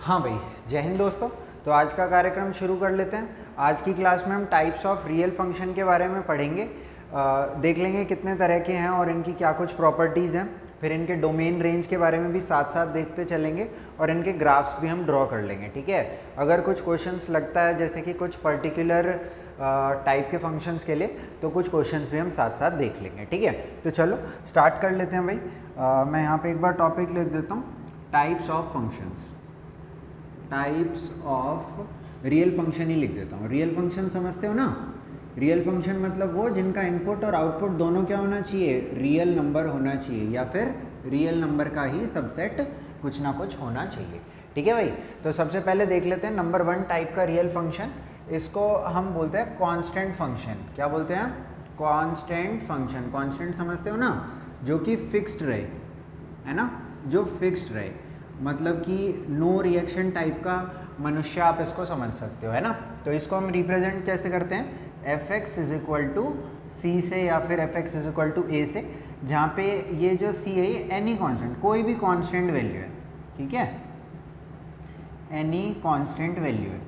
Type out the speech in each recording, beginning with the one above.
हाँ भाई, जय हिंद दोस्तों। तो आज का कार्यक्रम शुरू कर लेते हैं। आज की क्लास में हम टाइप्स ऑफ रियल फंक्शन के बारे में पढ़ेंगे। देख लेंगे कितने तरह के हैं और इनकी क्या कुछ प्रॉपर्टीज़ हैं। फिर इनके डोमेन रेंज के बारे में भी साथ साथ देखते चलेंगे और इनके ग्राफ्स भी हम ड्रॉ कर लेंगे। ठीक है, अगर कुछ क्वेश्चंस लगता है जैसे कि कुछ पर्टिकुलर टाइप के फंक्शंस के लिए, तो कुछ क्वेश्चंस भी हम साथ साथ देख लेंगे। ठीक है, तो चलो स्टार्ट कर लेते हैं भाई। मैं यहाँ पे एक बार टॉपिक लिख देता हूँ, types of functions. Types of real function ही लिख देता हूँ। रियल फंक्शन समझते हो ना? रियल फंक्शन मतलब वो जिनका इनपुट और आउटपुट दोनों क्या होना चाहिए, रियल नंबर होना चाहिए, या फिर रियल नंबर का ही सबसेट कुछ ना कुछ होना चाहिए। ठीक है भाई, तो सबसे पहले देख लेते हैं नंबर 1 टाइप का रियल फंक्शन। इसको हम बोलते हैं कांस्टेंट फंक्शन। क्या बोलते हैं? Constant function. कांस्टेंट समझते हो ना? जो कि फिक्स्ड रहे, है ना, जो फिक्स्ड रहे, मतलब कि नो रिएक्शन टाइप का मनुष्य आप इसको समझ सकते हो, है ना। तो इसको हम रिप्रेजेंट कैसे करते हैं? F x is equal to c से, या फिर f x is equal to a से, जहाँ पे ये जो सी है ये एनी कांस्टेंट, कोई भी कांस्टेंट वैल्यू है। ठीक है, एनी कांस्टेंट वैल्यू है।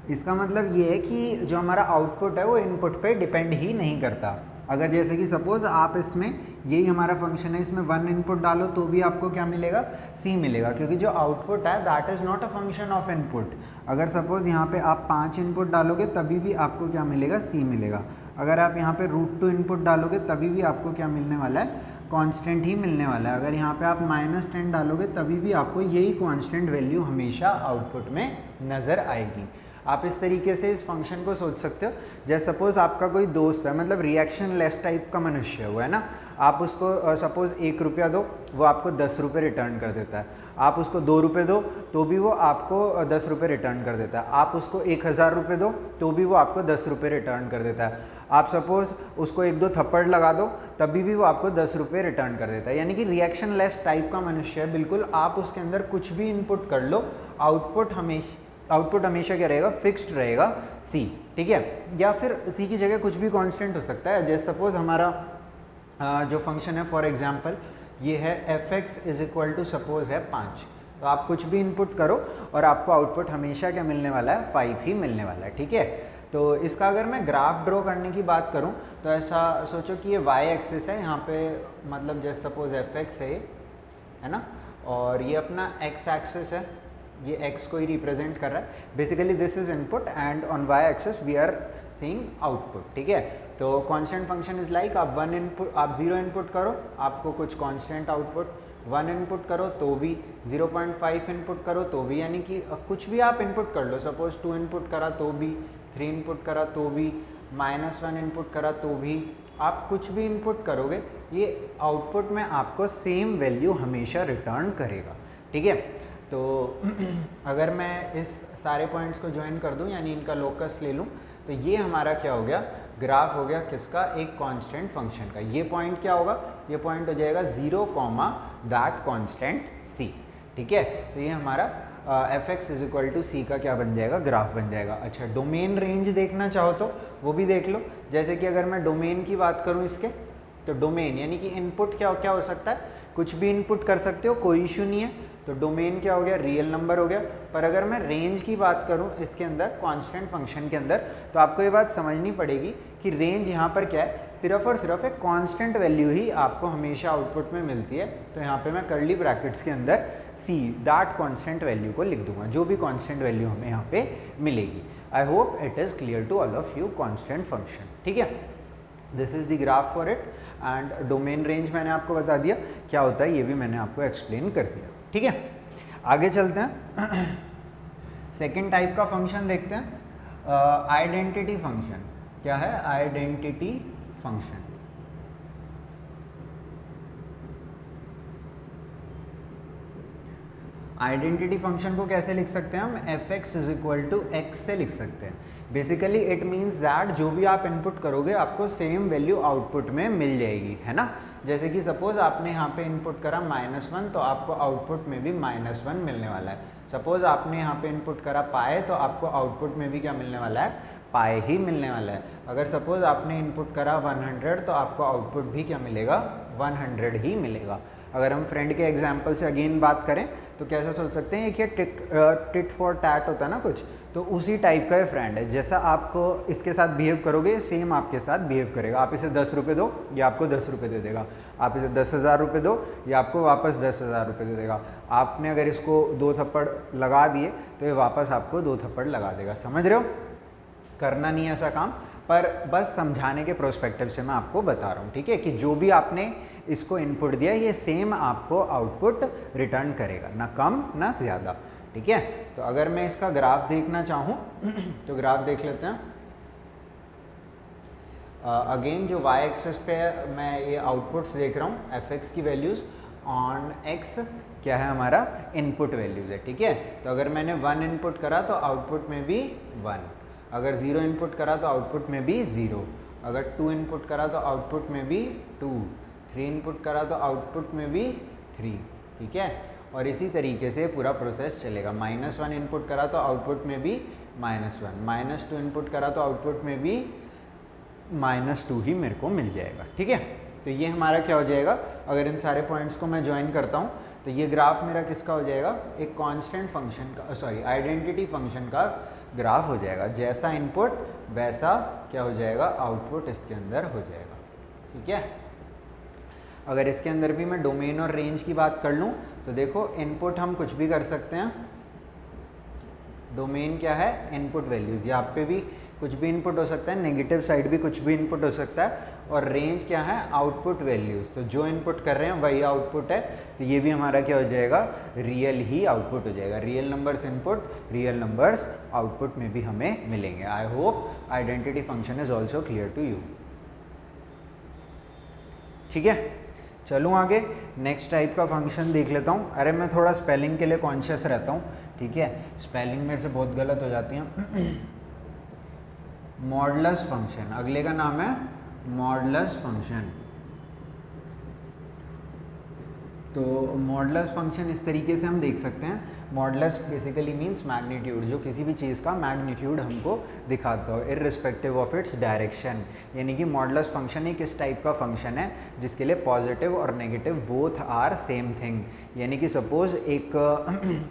इसका मतलब ये है कि जो हमारा आउटपुट है वो इनपुट पे डिपेंड ही नहीं करता। अगर जैसे कि सपोज आप इसमें, यही हमारा फंक्शन है, इसमें 1 इनपुट डालो तो भी आपको क्या मिलेगा? सी मिलेगा, क्योंकि जो आउटपुट है that is not a function of input. अगर सपोज यहाँ पे आप 5 इनपुट डालोगे तभी भी आपको क्या मिलेगा? सी मिलेगा। अगर आप यहाँ पे √2 इनपुट डालोगे तभी भी आपको क्या मिलने वाला है? कांस्टेंट ही मिलने वाला है। अगर यहाँ पे आप -10 डालोगे तभी भी आपको यही कांस्टेंट वैल्यू हमेशा आउटपुट में नज़र आएगी। आप इस तरीके से इस फंक्शन को सोच सकते हो। जैसे सपोज आपका कोई दोस्त है, मतलब रिएक्शन लेस टाइप का मनुष्य है वो, है ना। आप उसको सपोज 1 रुपया दो, वो आपको 10 रुपये रिटर्न कर देता है। आप उसको 2 रुपये दो तो भी वो आपको 10 रुपये रिटर्न कर देता है। आप उसको 1000 रुपये दो तो भी वो आपको 10 रुपये रिटर्न कर देता है। आप सपोज उसको 1-2 थप्पड़ लगा दो तभी भी वो आपको 10 रुपये रिटर्न कर देता है। यानी कि रिएक्शन लेस टाइप का मनुष्य है बिल्कुल। आप उसके अंदर कुछ भी इनपुट कर लो, आउटपुट हमेशा क्या रहेगा? फिक्स्ड रहेगा, सी। ठीक है, या फिर सी की जगह कुछ भी कांस्टेंट हो सकता है। जैसे सपोज हमारा जो फंक्शन है, फॉर एग्जांपल ये है f x is equal to suppose है 5। तो आप कुछ भी इनपुट करो और आपको आउटपुट हमेशा क्या मिलने वाला है? 5 ही मिलने वाला है। ठीक है, तो इसका अगर मैं ग्राफ ड्रॉ करने की बात करूं तो ऐसा सोचो कि ये वाई एक्सिस है, यहाँ पे मतलब जैसे सपोज एफ एक्स है ना, और ये अपना एक्स एक्सिस है, ये x को ही रिप्रेजेंट कर रहा है। Basically this is input and on y axis we are seeing output. ठीक है, तो कांस्टेंट फंक्शन इज लाइक आप 1 इनपुट, आप 0 इनपुट करो आपको कुछ कांस्टेंट आउटपुट, 1 इनपुट करो तो भी, 0.5 इनपुट करो तो भी, यानी कि कुछ भी आप इनपुट कर लो। सपोज 2 इनपुट करा तो भी, 3 इनपुट करा तो भी, -1 इनपुट करा तो भी, आप कुछ भी इनपुट करोगे ये आउटपुट में आपको सेम वैल्यू हमेशा रिटर्न करेगा। ठीक है, तो अगर मैं इस सारे पॉइंट्स को ज्वाइन कर दूं, यानी इनका लोकस ले लूं, तो ये हमारा क्या हो गया? ग्राफ हो गया किसका? एक कांस्टेंट फंक्शन का। ये पॉइंट क्या होगा? ये पॉइंट हो जाएगा 0, दैट कांस्टेंट सी। ठीक है, तो ये हमारा f x is equal to c का क्या बन जाएगा? ग्राफ बन जाएगा। अच्छा, डोमेन रेंज देखना चाहो तो वो भी देख लो। जैसे कि अगर मैं डोमेन की बात करूँ इसके, तो डोमेन यानी कि इनपुट क्या क्या हो सकता है? कुछ भी इनपुट कर सकते हो, कोई इशू नहीं है। तो डोमेन क्या हो गया? रियल नंबर हो गया। पर अगर मैं रेंज की बात करूं इसके अंदर, कांस्टेंट फंक्शन के अंदर, तो आपको ये बात समझनी पड़ेगी कि रेंज यहाँ पर क्या है? सिर्फ और सिर्फ एक कांस्टेंट वैल्यू ही आपको हमेशा आउटपुट में मिलती है। तो यहाँ पे मैं कर्ली ब्रैकेट्स के अंदर सी, दैट कांस्टेंट वैल्यू को लिख दूंगा, जो भी कांस्टेंट वैल्यू हमें यहाँ पे मिलेगी। I hope it is clear to all of you constant function. ठीक है, this is the graph for it. And domain range मैंने आपको बता दिया क्या होता है, ये भी मैंने आपको एक्सप्लेन कर दिया। ठीक है, आगे चलते हैं। सेकेंड टाइप का फंक्शन देखते हैं, आइडेंटिटी फंक्शन। क्या है? Identity function. आइडेंटिटी फंक्शन को कैसे लिख सकते हैं हम? F x is equal to x से लिख सकते हैं। बेसिकली इट मीन्स दैट जो भी आप इनपुट करोगे आपको सेम वैल्यू आउटपुट में मिल जाएगी, है ना। जैसे कि सपोज आपने यहाँ पे इनपुट करा -1, तो आपको आउटपुट में भी -1 मिलने वाला है। सपोज आपने यहाँ पे इनपुट करा पाए, तो आपको आउटपुट में भी क्या मिलने वाला है? पाए ही मिलने वाला है। अगर सपोज आपने इनपुट करा 100, तो आपको आउटपुट भी क्या मिलेगा? 100 ही मिलेगा। अगर हम फ्रेंड के एग्जाम्पल से अगेन बात करें तो कैसा सोच सकते हैं, एक टिट फॉर टैट होता है ना कुछ, तो उसी टाइप का ये फ्रेंड है। जैसा आपको इसके साथ बिहेव करोगे सेम आपके साथ बिहेव करेगा। आप इसे 10 रुपये दो, ये आपको 10 रुपये दे देगा। आप इसे 10,000 रुपये दो, ये आपको वापस 10,000 रुपये दे देगा। आपने अगर इसको 2 थप्पड़ लगा दिए तो ये वापस आपको 2 थप्पड़ लगा देगा। समझ रहे हो? करना नहीं है ऐसा काम, पर बस समझाने के प्रोस्पेक्टिव से मैं आपको बता रहा हूँ, ठीक है, कि जो भी आपने इसको इनपुट दिया ये सेम आपको आउटपुट रिटर्न करेगा, ना कम ना ज़्यादा, ठीक है। तो अगर मैं इसका ग्राफ देखना चाहूँ तो ग्राफ देख लेते हैं। अगेन जो y एक्सेस पे मैं ये आउटपुट्स देख रहा हूँ, fx की वैल्यूज़, ऑन x क्या है हमारा इनपुट वैल्यूज़ है, ठीक है। तो अगर मैंने 1 इनपुट करा तो आउटपुट में भी 1, अगर 0 इनपुट करा तो आउटपुट में भी 0, अगर 2 इनपुट करा तो आउटपुट में भी 2, 3 इनपुट करा तो आउटपुट में भी 3, ठीक है। और इसी तरीके से पूरा प्रोसेस चलेगा। -1 इनपुट करा तो आउटपुट में भी -1, -2 इनपुट करा तो आउटपुट में भी -2 ही मेरे को मिल जाएगा, ठीक है। तो ये हमारा क्या हो जाएगा, अगर इन सारे पॉइंट्स को मैं ज्वाइन करता हूँ तो ये ग्राफ मेरा किसका हो जाएगा, एक कांस्टेंट फंक्शन का, सॉरी आइडेंटिटी फंक्शन का ग्राफ हो जाएगा। जैसा इनपुट वैसा क्या हो जाएगा, आउटपुट इसके अंदर हो जाएगा, ठीक है। अगर इसके अंदर भी मैं डोमेन और रेंज की बात कर लूँ तो देखो इनपुट हम कुछ भी कर सकते हैं। डोमेन क्या है, इनपुट वैल्यूज़, यहाँ पे भी कुछ भी इनपुट हो सकता है, नेगेटिव साइड भी कुछ भी इनपुट हो सकता है। और रेंज क्या है, आउटपुट वैल्यूज़, तो जो इनपुट कर रहे हैं वही आउटपुट है। तो ये भी हमारा क्या हो जाएगा, रियल ही आउटपुट हो जाएगा। Real numbers input, real numbers output में भी हमें मिलेंगे। I hope identity function is also clear to you, ठीक है। चलूँ आगे, नेक्स्ट टाइप का फंक्शन देख लेता हूँ। अरे मैं थोड़ा स्पेलिंग के लिए कॉन्शियस रहता हूँ, ठीक है, स्पेलिंग मेरे से बहुत गलत हो जाती हैं। मॉडुलस फंक्शन, अगले का नाम है मॉडुलस फंक्शन। तो मॉडुलस फंक्शन इस तरीके से हम देख सकते हैं। मॉडुलस बेसिकली मीन्स मैग्नीट्यूड, जो किसी भी चीज़ का मैग्नीट्यूड हमको दिखाता हो इर्रिस्पेक्टिव ऑफ इट्स डायरेक्शन। यानी कि मॉडुलस फंक्शन एक इस टाइप का फंक्शन है जिसके लिए पॉजिटिव और negative both are same thing. यानी कि सपोज़ एक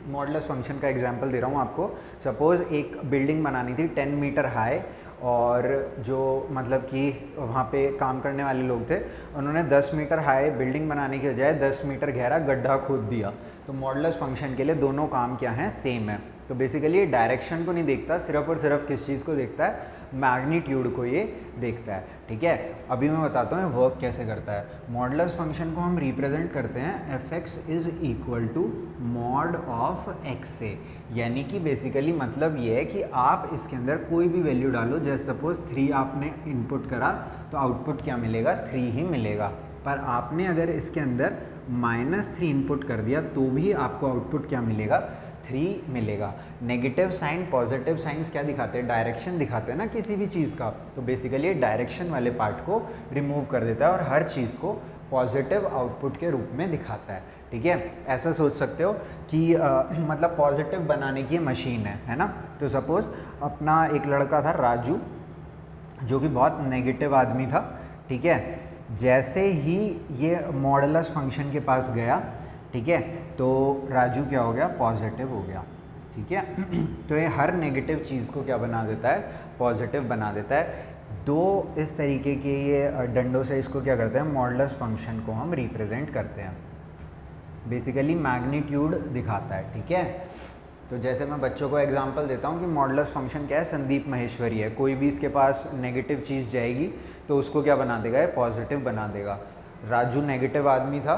मॉडुलस फंक्शन का एग्जांपल दे रहा हूँ आपको। सपोज़ एक बिल्डिंग बनानी थी 10 मीटर हाई, और जो मतलब कि वहाँ पे काम करने वाले लोग थे, उन्होंने 10 मीटर हाई बिल्डिंग बनाने की बजाय 10 मीटर गहरा गड्ढा खोद दिया। तो मॉडुलस फंक्शन के लिए दोनों काम क्या हैं, सेम है। तो बेसिकली ये डायरेक्शन को नहीं देखता, सिर्फ और सिर्फ किस चीज़ को देखता है, मैग्नीट्यूड को ये देखता है, ठीक है। अभी मैं बताता हूँ वर्क कैसे करता है। मॉडुलस फंक्शन को हम रिप्रेजेंट करते हैं fx is equal to mod of x से। यानी कि बेसिकली मतलब ये है कि आप इसके अंदर कोई भी वैल्यू डालो, जैसे सपोज 3 आपने इनपुट करा तो आउटपुट क्या मिलेगा, 3 ही मिलेगा। पर आपने अगर इसके अंदर -3 इनपुट कर दिया तो भी आपको आउटपुट क्या मिलेगा, 3 मिलेगा। नेगेटिव साइन पॉजिटिव साइंस क्या दिखाते हैं, डायरेक्शन दिखाते हैं ना किसी भी चीज़ का। तो बेसिकली डायरेक्शन वाले पार्ट को रिमूव कर देता है और हर चीज़ को पॉजिटिव आउटपुट के रूप में दिखाता है, ठीक है। ऐसा सोच सकते हो कि मतलब पॉजिटिव बनाने की मशीन है ना। तो सपोज़ अपना एक लड़का था राजू, जो कि बहुत नेगेटिव आदमी था, ठीक है। जैसे ही ये मॉडुलस फंक्शन के पास गया, ठीक है, तो राजू क्या हो गया, पॉजिटिव हो गया, ठीक है। तो ये हर नेगेटिव चीज़ को क्या बना देता है, पॉजिटिव बना देता है। दो इस तरीके के ये डंडों से इसको क्या करते हैं, मॉडुलस फंक्शन को हम रिप्रेजेंट करते हैं। बेसिकली मैग्नीट्यूड दिखाता है, ठीक है। तो जैसे मैं बच्चों को एग्जांपल देता हूँ कि मॉडुलस फंक्शन क्या है, संदीप महेश्वरी है। कोई भी इसके पास नेगेटिव चीज़ जाएगी तो उसको क्या बना देगा, ये पॉजिटिव बना देगा। राजू नेगेटिव आदमी था,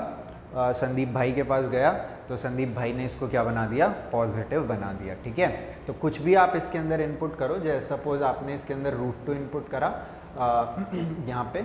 संदीप भाई के पास गया तो संदीप भाई ने इसको क्या बना दिया, पॉजिटिव बना दिया, ठीक है। तो कुछ भी आप इसके अंदर इनपुट करो, जैसे सपोज आपने इसके अंदर √2 इनपुट करा, यहाँ पे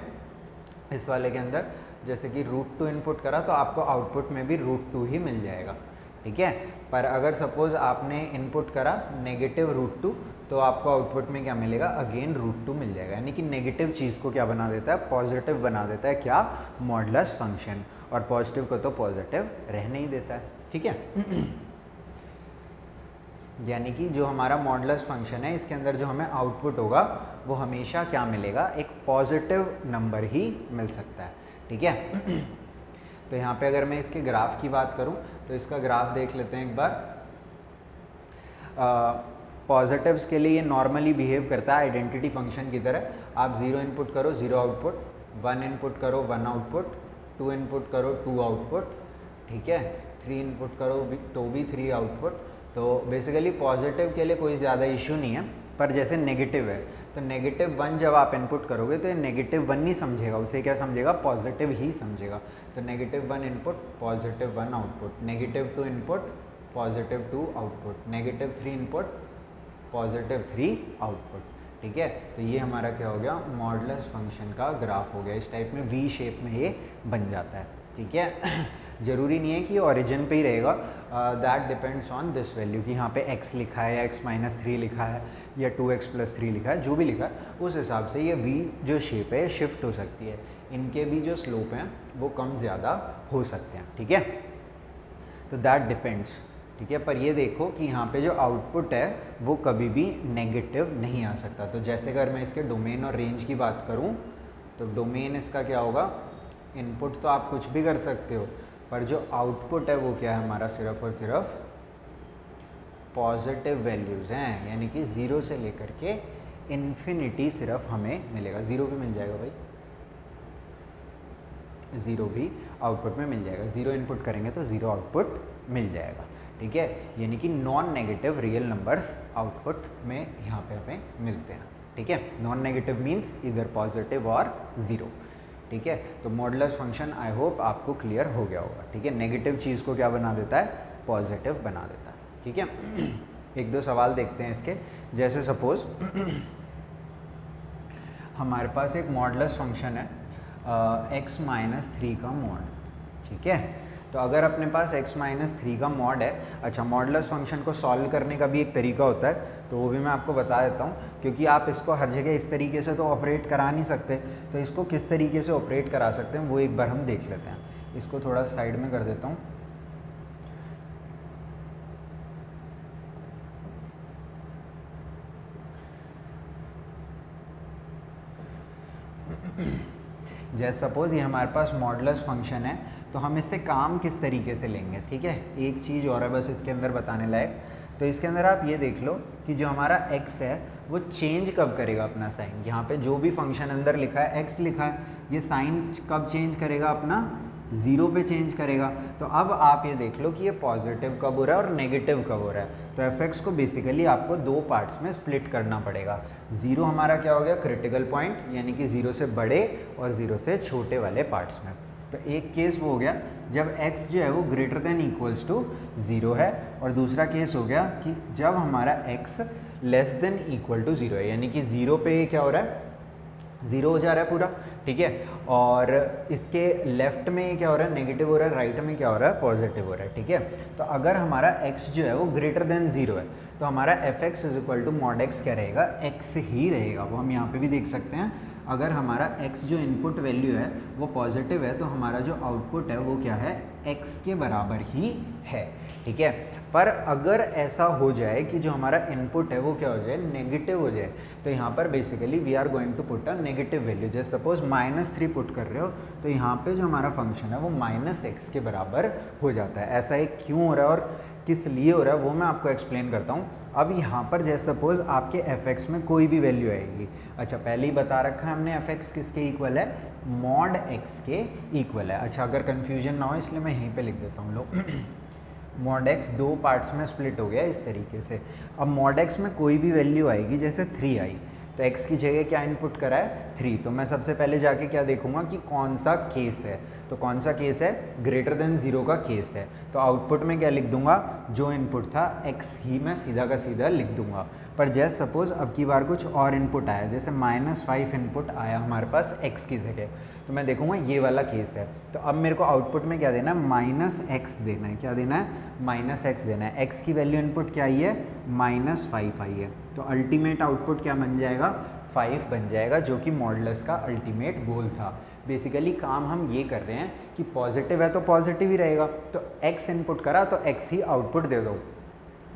इस वाले के अंदर जैसे कि √2 इनपुट करा तो आपको आउटपुट में भी √2 ही मिल जाएगा, ठीक है। पर अगर सपोज आपने इनपुट करा नेगेटिव √2 तो आपको आउटपुट में क्या मिलेगा, अगेन √2 मिल जाएगा। यानी कि नेगेटिव चीज़ को क्या बना देता है, पॉजिटिव बना देता है, क्या, मॉडुलस फंक्शन। और पॉजिटिव को तो पॉजिटिव रहने ही देता है, ठीक है। यानी कि जो हमारा मॉडुलस फंक्शन है इसके अंदर जो हमें आउटपुट होगा वो हमेशा क्या मिलेगा, एक पॉजिटिव नंबर ही मिल सकता है, ठीक है। तो यहाँ पे अगर मैं इसके ग्राफ की बात करूँ तो इसका ग्राफ देख लेते हैं एक बार। पॉजिटिव्स के लिए ये नॉर्मली बिहेव करता है आइडेंटिटी फंक्शन की तरह। आप 0 इनपुट करो 0 आउटपुट, 1 इनपुट करो 1 आउटपुट, 2 इनपुट करो 2 आउटपुट, ठीक है, 3 इनपुट करो तो भी 3 आउटपुट। तो बेसिकली पॉजिटिव के लिए कोई ज़्यादा इशू नहीं है। पर जैसे नेगेटिव है तो -1 जब आप इनपुट करोगे तो ये -1 नहीं समझेगा, उसे क्या समझेगा, पॉजिटिव ही समझेगा। तो -1 input +1 output, -2 input +2 output, -3 input +3 output, ठीक है। तो ये हमारा क्या हो गया, मॉडुलस फंक्शन का ग्राफ हो गया। इस टाइप में वी शेप में ये बन जाता है, ठीक है। ज़रूरी नहीं है कि ओरिजिन पे ही रहेगा, that depends on this value कि यहाँ पे x लिखा है या x-3 लिखा है या 2x+3 लिखा है, जो भी लिखा है उस हिसाब से ये v जो शेप है शिफ्ट हो सकती है। इनके भी जो स्लोप हैं वो कम ज़्यादा हो सकते हैं, ठीक है। तो दैट डिपेंड्स, ठीक है। पर ये देखो कि यहाँ पे जो आउटपुट है वो कभी भी नेगेटिव नहीं आ सकता। तो जैसे अगर मैं इसके डोमेन और रेंज की बात करूँ तो डोमेन इसका क्या होगा, इनपुट तो आप कुछ भी कर सकते हो, पर जो आउटपुट है वो क्या है हमारा, सिर्फ और सिर्फ पॉजिटिव वैल्यूज़ हैं, यानी कि 0 से लेकर के इन्फिनिटी सिर्फ हमें मिलेगा। 0 भी मिल जाएगा भाई, 0 भी आउटपुट में मिल जाएगा। 0 इनपुट करेंगे तो 0 आउटपुट मिल जाएगा, ठीक है। यानी कि non negative real numbers output में यहाँ पे हमें मिलते हैं, ठीक है। नॉन नेगेटिव मीन्स इधर पॉजिटिव और 0, ठीक है। तो मॉडुलस फंक्शन आई होप आपको क्लियर हो गया होगा, ठीक है। नेगेटिव चीज़ को क्या बना देता है, पॉजिटिव बना देता है, ठीक है। एक दो सवाल देखते हैं इसके। जैसे सपोज हमारे पास एक मॉडुलस फंक्शन है x-3 का मॉड, ठीक है। तो अगर अपने पास x-3 का मॉड है, अच्छा मॉडुलस फंक्शन को सॉल्व करने का भी एक तरीका होता है, तो वो भी मैं आपको बता देता हूँ, क्योंकि आप इसको हर जगह इस तरीके से तो ऑपरेट करा नहीं सकते। तो इसको किस तरीके से ऑपरेट करा सकते हैं वो एक बार हम देख लेते हैं। इसको थोड़ा साइड में कर देता हूँ। जैसे सपोज़ ये हमारे पास मॉडुलस फंक्शन है, तो हम इससे काम किस तरीके से लेंगे, ठीक है। एक चीज़ और है बस इसके अंदर बताने लायक। तो इसके अंदर आप ये देख लो कि जो हमारा x है वो चेंज कब करेगा अपना साइन। यहाँ पे जो भी फंक्शन अंदर लिखा है x लिखा है, ये साइन कब चेंज करेगा अपना, 0 पे चेंज करेगा। तो अब आप ये देख लो कि ये पॉजिटिव कब हो रहा है और नेगेटिव कब हो रहा है। तो fx को बेसिकली आपको 2 पार्ट्स में स्प्लिट करना पड़ेगा। 0 हमारा क्या हो गया, क्रिटिकल पॉइंट, यानी कि 0 से बड़े और 0 से छोटे वाले पार्ट्स में। तो एक केस वो हो गया जब x जो है वो ग्रेटर देन इक्वल्स टू 0 है, और दूसरा केस हो गया कि जब हमारा x less than equal to 0 है, यानी कि 0 पे क्या हो रहा है, 0 हो जा रहा है पूरा, ठीक है। और इसके लेफ्ट में क्या हो रहा है, नेगेटिव हो रहा है, राइट में क्या हो रहा है, पॉजिटिव हो रहा है, ठीक है। तो अगर हमारा x जो है वो ग्रेटर देन 0 है तो हमारा fx is equal to mod x क्या रहेगा, x ही रहेगा। वो हम यहाँ पे भी देख सकते हैं। अगर हमारा x जो इनपुट वैल्यू है वो पॉजिटिव है तो हमारा जो आउटपुट है वो क्या है, x के बराबर ही है, ठीक है। पर अगर ऐसा हो जाए कि जो हमारा इनपुट है वो क्या हो जाए, नेगेटिव हो जाए, तो यहाँ पर basically we are going to put a negative value. जैसे सपोज -3 पुट कर रहे हो तो यहाँ पे जो हमारा फंक्शन है वो -x के बराबर हो जाता है। ऐसा एक क्यों हो रहा है और किस लिए हो रहा है वो मैं आपको एक्सप्लेन करता हूँ। अब यहाँ पर जैसे सपोज आपके fx में कोई भी वैल्यू आएगी, अच्छा पहले ही बता रखा है हमने fx किसके इक्वल है, मॉड x के इक्वल है। अच्छा अगर कन्फ्यूजन ना हो इसलिए मैं यहीं पे लिख देता हूँ, लो मॉड x 2 पार्ट्स में स्प्लिट हो गया इस तरीके से। अब मॉड x में कोई भी वैल्यू आएगी, जैसे 3 आई तो x की जगह क्या इनपुट करा है, 3। तो मैं सबसे पहले जाके क्या देखूंगा कि कौन सा केस है, तो कौन सा केस है, ग्रेटर देन 0 का केस है। तो आउटपुट में क्या लिख दूंगा, जो इनपुट था x ही मैं सीधा का सीधा लिख दूंगा। पर जैसे सपोज अब की बार कुछ और इनपुट आया, जैसे -5 इनपुट आया हमारे पास x की जगह, तो मैं देखूंगा ये वाला केस है। तो अब मेरे को आउटपुट में क्या देना है, -x देना है। क्या देना है, -x देना है। x की वैल्यू इनपुट क्या आई है, -5 आई है। तो अल्टीमेट आउटपुट क्या बन जाएगा, 5 बन जाएगा, जो कि मॉडुलस का अल्टीमेट गोल था। बेसिकली काम हम ये कर रहे हैं कि पॉजिटिव है तो पॉजिटिव ही रहेगा, तो x इनपुट करा तो x ही आउटपुट दे दो।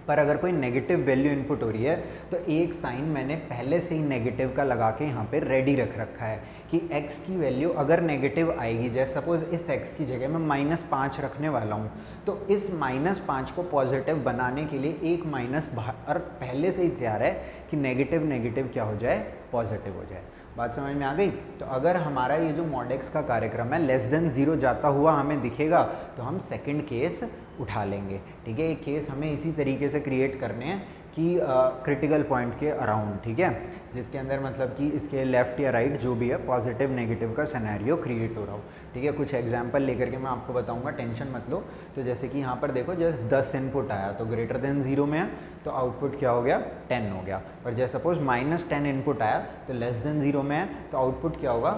पर अगर कोई नेगेटिव वैल्यू इनपुट हो रही है तो एक साइन मैंने पहले से ही नेगेटिव का लगा के यहाँ पे रेडी रख रखा है कि x की वैल्यू अगर नेगेटिव आएगी, जैसे सपोज इस x की जगह मैं -5 रखने वाला हूँ, तो इस -5 को पॉजिटिव बनाने के लिए एक माइनस बाहर पहले से ही तैयार है कि नेगेटिव नेगेटिव क्या हो जाए, पॉजिटिव हो जाए। बात समझ में आ गई? तो अगर हमारा ये जो मॉडेक्स का कार्यक्रम है लेस देन 0 जाता हुआ हमें दिखेगा तो हम सेकंड केस उठा लेंगे। ठीक है, ये केस हमें इसी तरीके से क्रिएट करने हैं कि क्रिटिकल पॉइंट के अराउंड, ठीक है, जिसके अंदर मतलब कि इसके लेफ्ट या राइट जो भी है पॉजिटिव नेगेटिव का सिनेरियो क्रिएट हो रहा हो। ठीक है, कुछ एग्जांपल लेकर के मैं आपको बताऊंगा, टेंशन मत लो। तो जैसे कि यहाँ पर देखो, जैसे 10 इनपुट आया तो ग्रेटर देन 0 में है तो आउटपुट क्या हो गया, 10 हो गया। पर जैसे सपोज -10 इनपुट आया तो लेस देन 0 में है तो आउटपुट क्या होगा,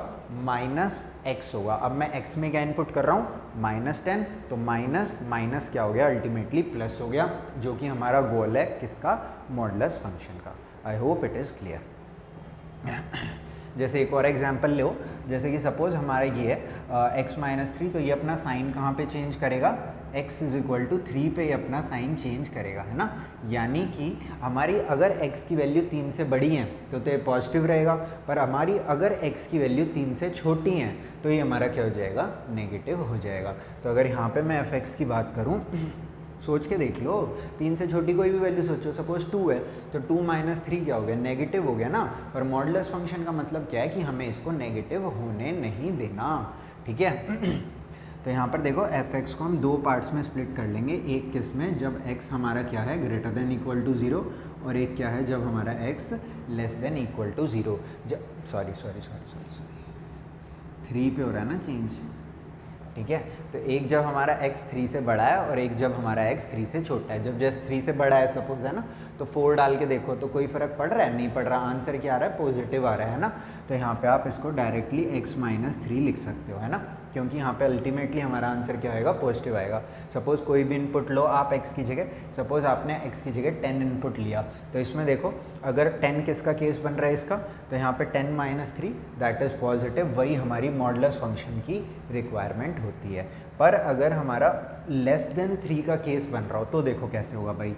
-x होगा। अब मैं x में क्या इनपुट कर रहा हूँ, -10, तो माइनस क्या हो गया, अल्टीमेटली प्लस हो गया, जो कि हमारा गोल है किसका, मॉडुलस फंक्शन का। आई होप इट इज़ क्लियर। जैसे एक और एग्जांपल लो, जैसे कि सपोज हमारा ये है x-3, तो ये अपना साइन कहाँ पे चेंज करेगा, x = 3 पे ये अपना साइन चेंज करेगा, है ना। यानी कि हमारी अगर x की वैल्यू 3 से बड़ी है तो ये पॉजिटिव रहेगा, पर हमारी अगर x की वैल्यू 3 से छोटी है तो ये हमारा क्या हो जाएगा, नेगेटिव हो जाएगा। तो अगर यहाँ पे मैं f(x) की बात करूँ, सोच के देख लो, 3 से छोटी कोई भी वैल्यू सोचो, सपोज 2 है तो 2 - 3 क्या हो गया, नेगेटिव हो गया ना। पर मॉडुलस फंक्शन का मतलब क्या है कि हमें इसको नेगेटिव होने नहीं देना। ठीक है, तो यहाँ पर देखो f(x) को हम दो पार्ट्स में स्प्लिट कर लेंगे। एक किस में, जब x हमारा क्या है, ग्रेटर देन इक्वल टू 0, और एक क्या है जब हमारा x less than equal to 0। जब सॉरी 3 पे हो रहा है ना चेंज। ठीक है, तो एक जब हमारा x 3 से बड़ा है और एक जब हमारा x 3 से छोटा है। जब जैसे 3 से बड़ा है सपोज, है ना, तो 4 डाल के देखो तो कोई फ़र्क पड़ रहा है, नहीं पड़ रहा, आंसर क्या आ रहा है, पॉजिटिव आ रहा है ना। तो यहाँ पे आप इसको डायरेक्टली x-3 लिख सकते हो, है ना, क्योंकि यहाँ पे अल्टीमेटली हमारा आंसर क्या आएगा, पॉजिटिव आएगा। सपोज़ कोई भी इनपुट लो आप x की जगह, सपोज़ आपने x की जगह 10 इनपुट लिया, तो इसमें देखो अगर 10 किसका केस बन रहा है इसका, तो यहाँ पे 10 - 3 दैट इज़ पॉजिटिव, वही हमारी मॉडुलस फंक्शन की रिक्वायरमेंट होती है। पर अगर हमारा लेस देन 3 का केस बन रहा हो तो देखो कैसे होगा भाई,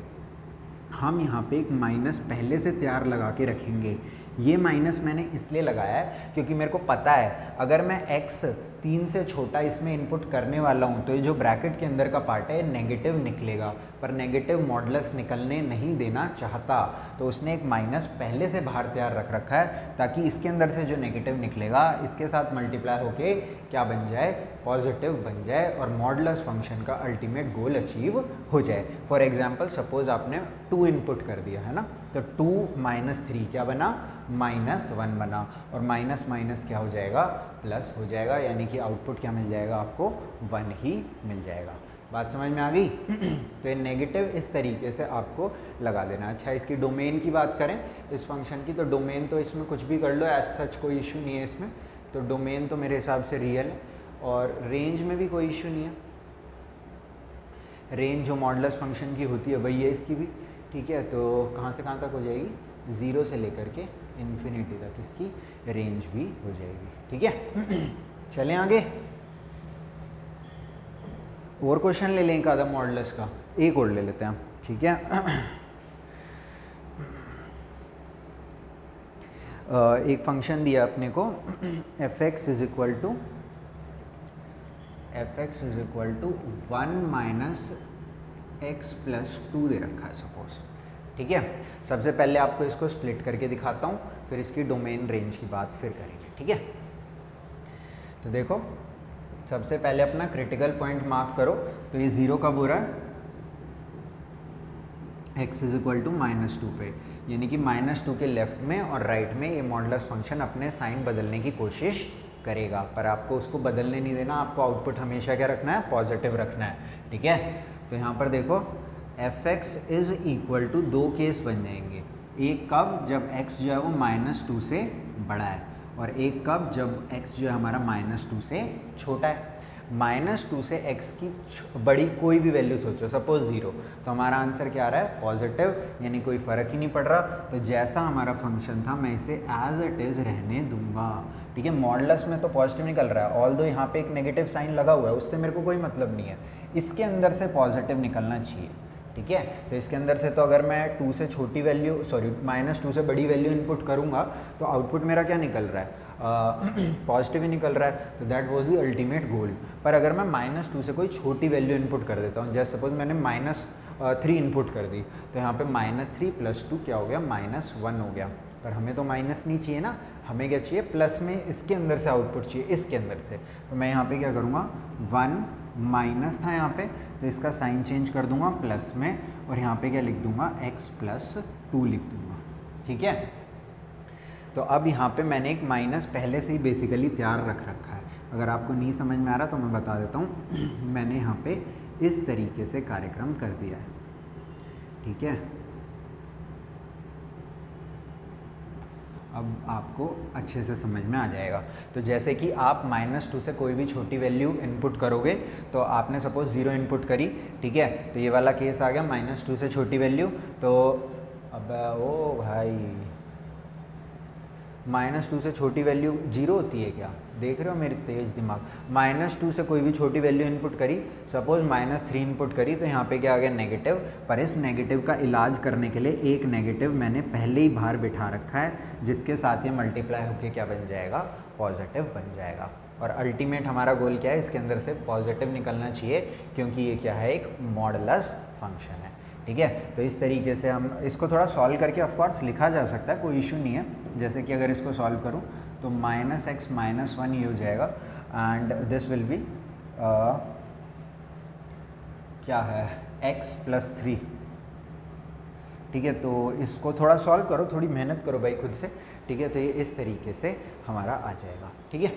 हम यहाँ पे एक माइनस पहले से तैयार लगा के रखेंगे। ये माइनस मैंने इसलिए लगाया है क्योंकि मेरे को पता है अगर मैं x 3 से छोटा इसमें इनपुट करने वाला हूँ तो ये जो ब्रैकेट के अंदर का पार्ट है नेगेटिव निकलेगा, पर नेगेटिव मॉडुलस निकलने नहीं देना चाहता, तो उसने एक माइनस पहले से बाहर तैयार रख रखा है ताकि इसके अंदर से जो नेगेटिव निकलेगा इसके साथ मल्टीप्लाई होके क्या बन जाए, पॉजिटिव बन जाए और मॉडुलस फंक्शन का अल्टीमेट गोल अचीव हो जाए। फॉर एग्जाम्पल सपोज आपने 2 इनपुट कर दिया, है ना, तो 2 - 3 क्या बना, -1 बना, और माइनस माइनस क्या हो जाएगा, प्लस हो जाएगा, यानी कि आउटपुट क्या मिल जाएगा आपको, 1 ही मिल जाएगा। बात समझ में आ गई? तो ये नेगेटिव इस तरीके से आपको लगा देना। अच्छा, इसकी डोमेन की बात करें इस फंक्शन की, तो डोमेन तो इसमें कुछ भी कर लो, एज सच कोई इशू नहीं है इसमें। तो डोमेन तो मेरे हिसाब से रियल है, और रेंज में भी कोई इशू नहीं है। रेंज जो मॉडुलस फंक्शन की होती है वही है इसकी भी। ठीक है, तो कहाँ से कहाँ तक हो जाएगी, 0 से लेकर के इन्फिनिटी तक इसकी रेंज भी हो जाएगी। ठीक है, चलें आगे, और क्वेश्चन ले लें एक आधा मॉडुलस का, एक और ले लेते हैं। ठीक है, एक फंक्शन दिया अपने को f(x) = 1 - x + 2 दे रखा है सपोज। ठीक है, सबसे पहले आपको इसको स्प्लिट करके दिखाता हूँ, फिर इसकी डोमेन रेंज की बात फिर करेंगे। ठीक है, तो देखो सबसे पहले अपना क्रिटिकल पॉइंट मार्क करो, तो ये 0 कब हो रहा है, x = -2 पे, यानी कि -2 के लेफ्ट में और राइट में ये मॉडुलस फंक्शन अपने साइन बदलने की कोशिश करेगा, पर आपको उसको बदलने नहीं देना, आपको आउटपुट हमेशा क्या रखना है, पॉजिटिव रखना है। ठीक है, तो यहाँ पर देखो f(x) = 2 केस बन जाएंगे। एक कब, जब x जो है वो -2 से बड़ा है, और एक कब, जब x जो है हमारा -2 से छोटा है। -2 से x की बड़ी कोई भी वैल्यू सोचो, सपोज 0, तो हमारा आंसर क्या आ रहा है, पॉजिटिव, यानी कोई फ़र्क ही नहीं पड़ रहा। तो जैसा हमारा फंक्शन था मैं इसे एज इट इज़ रहने दूंगा। ठीक है, मॉडुलस में तो पॉजिटिव निकल रहा है, ऑल्दो यहाँ पे एक नेगेटिव साइन लगा हुआ है, उससे मेरे को कोई मतलब नहीं है, इसके अंदर से पॉजिटिव निकलना चाहिए। ठीक है। तो इसके अंदर से तो अगर मैं 2 से छोटी वैल्यू -2 से बड़ी वैल्यू इनपुट करूँगा तो आउटपुट मेरा क्या निकल रहा है, पॉजिटिव ही निकल रहा है। तो that was the ultimate goal. पर अगर मैं -2 से कोई छोटी वैल्यू इनपुट कर देता हूँ, जैसे सपोज मैंने -3 इनपुट कर दी, तो यहाँ पे -3 + 2 क्या हो गया, -1 हो गया। पर हमें तो माइनस नहीं चाहिए ना, हमें क्या चाहिए, प्लस में इसके अंदर से आउटपुट चाहिए, इसके अंदर से। तो मैं यहाँ पे क्या करूँगा, 1 माइनस था यहाँ पे, तो इसका साइन चेंज कर दूंगा प्लस में, और यहाँ पे क्या लिख दूंगा, x + 2 लिख दूंगा। ठीक है। तो अब यहाँ पे मैंने एक माइनस पहले से ही बेसिकली तैयार रख रखा है। अगर आपको नहीं समझ में आ रहा तो मैं बता देता हूँ। मैंने यहाँ पे इस तरीके से कार्यक्रम कर दिया है। ठीक है। अब आपको अच्छे से समझ में आ जाएगा। तो जैसे कि आप -2 से कोई भी छोटी वैल्यू इनपुट करोगे, तो आपने सपोज 0 इनपुट करी, ठीक है, तो ये वाला केस आ गया -2 से छोटी वैल्यू। तो अब ओ भाई, -2 से छोटी वैल्यू 0 होती है क्या, देख रहे हो मेरी तेज दिमाग। -2 से कोई भी छोटी वैल्यू इनपुट करी, सपोज -3 इनपुट करी, तो यहाँ पे क्या आ गया, नेगेटिव। पर इस नेगेटिव का इलाज करने के लिए एक नेगेटिव मैंने पहले ही बाहर बिठा रखा है, जिसके साथ ये मल्टीप्लाई होके क्या बन जाएगा, पॉजिटिव बन जाएगा। और अल्टीमेट हमारा गोल क्या है, इसके अंदर से पॉजिटिव निकलना चाहिए, क्योंकि ये क्या है, एक मॉडुलस फंक्शन है। ठीक है। तो इस तरीके से हम इसको थोड़ा सॉल्व करके ऑफकोर्स लिखा जा सकता है, कोई इशू नहीं है। जैसे कि अगर इसको सॉल्व करूं तो -x - 1 ही हो जाएगा, एंड दिस विल बी क्या है, x + 3। ठीक है। तो इसको थोड़ा सॉल्व करो, थोड़ी मेहनत करो भाई खुद से। ठीक है। तो ये इस तरीके से हमारा आ जाएगा। ठीक है।